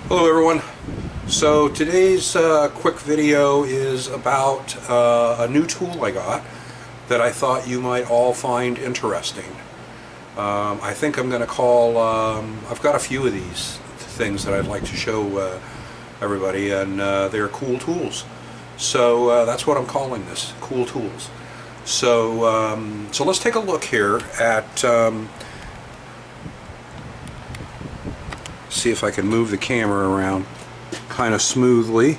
Hello everyone. So today's quick video is about a new tool I got that I thought you might all find interesting. I think I'm going to call, I've got a few of these things that I'd like to show everybody, and they're cool tools. So that's what I'm calling this, cool tools. So, so let's take a look here at see if I can move the camera around kind of smoothly,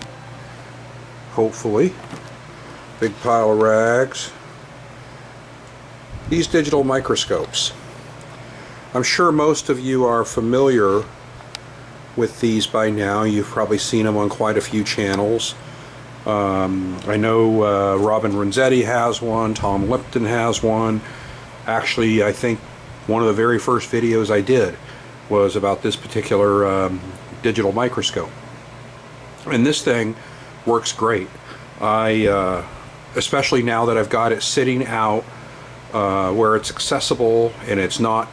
hopefully. Big pile of rags. These digital microscopes. I'm sure most of you are familiar with these by now. You've probably seen them on quite a few channels. I know Robin Renzetti has one, Tom Lipton has one. Actually, I think one of the very first videos I did was about this particular digital microscope, and this thing works great. Especially now that I've got it sitting out where it's accessible and it's not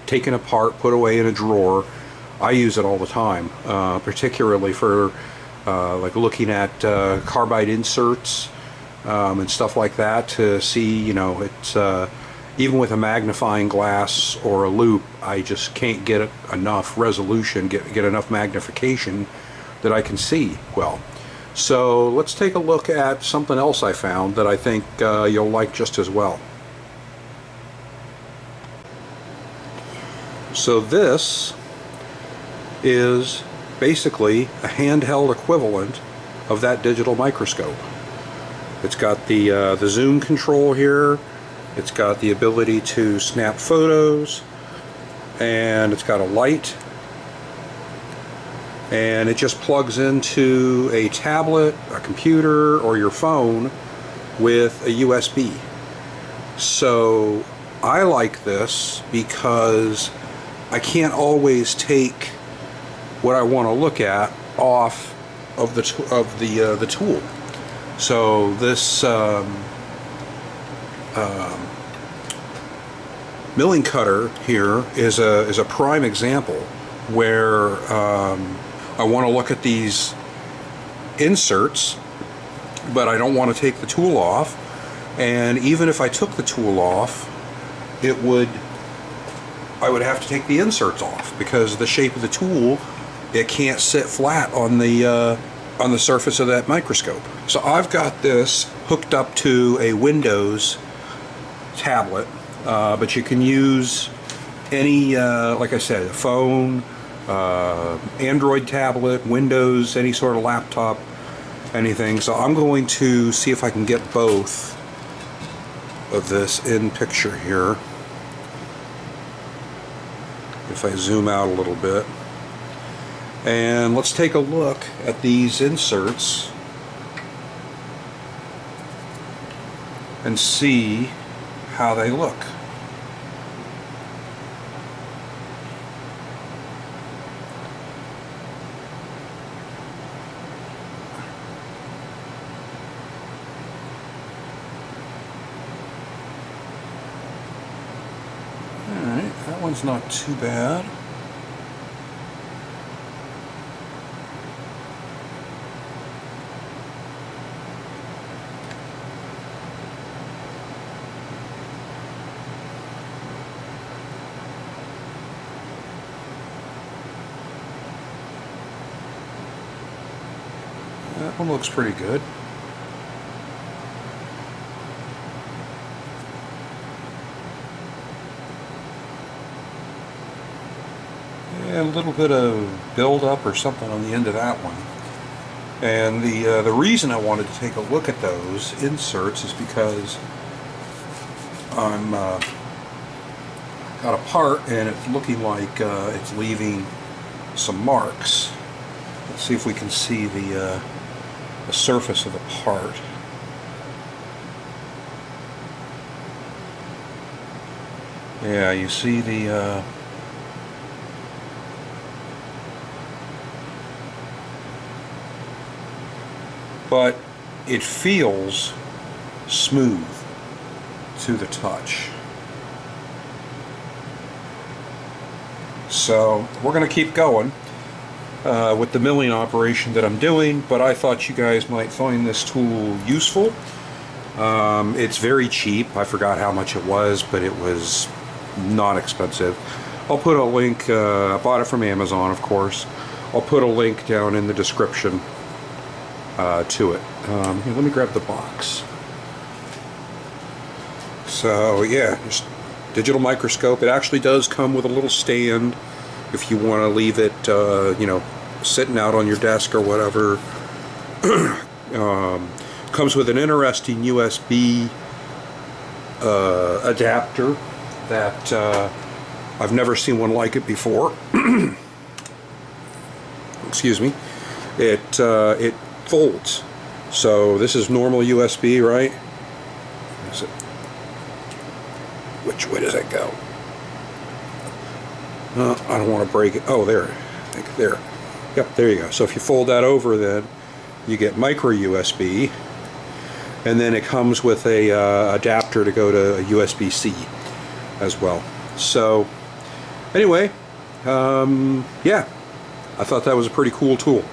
taken apart, put away in a drawer, I use it all the time, particularly for like looking at carbide inserts and stuff like that, to see, you know, it's even with a magnifying glass or a loupe, I just can't get enough resolution, get enough magnification that I can see well. So let's take a look at something else I found that I think you'll like just as well. So this is basically a handheld equivalent of that digital microscope. It's got the zoom control here. It's got the ability to snap photos, and it's got a light, and it just plugs into a tablet, a computer, or your phone with a USB. So I like this because I can't always take what I want to look at off of the tool. So this milling cutter here is a prime example where I want to look at these inserts, but I don't want to take the tool off. And even if I took the tool off, I would have to take the inserts off, because of the shape of the tool, it can't sit flat on the surface of that microscope. So I've got this hooked up to a Windows tablet, but you can use any, like I said, a phone, Android tablet, Windows, any sort of laptop, anything. So I'm going to see if I can get both of this in picture here. If I zoom out a little bit. And let's take a look at these inserts and see how they look. Alright, that one's not too bad. That one looks pretty good. Yeah, a little bit of build-up or something on the end of that one. And the reason I wanted to take a look at those inserts is because I'm got a part and it's looking like it's leaving some marks. Let's see if we can see the surface of the part. Yeah, you see the but it feels smooth to the touch. So we're going to keep going. with the milling operation that I'm doing, but I thought you guys might find this tool useful. It's very cheap. I forgot how much it was, but it was not expensive. I'll put a link, I bought it from Amazon, of course. I'll put a link down in the description to it. Here, let me grab the box. So yeah, just digital microscope. It actually does come with a little stand if you want to leave it, you know, sitting out on your desk or whatever. Comes with an interesting USB adapter that I've never seen one like it before. Excuse me. It folds. So this is normal USB, right? Is it? Which way does it go? I don't want to break it. Oh, there. I think there. Yep, there you go. So if you fold that over, then you get micro USB, and then it comes with a adapter to go to a USB-C as well. So anyway, yeah, I thought that was a pretty cool tool.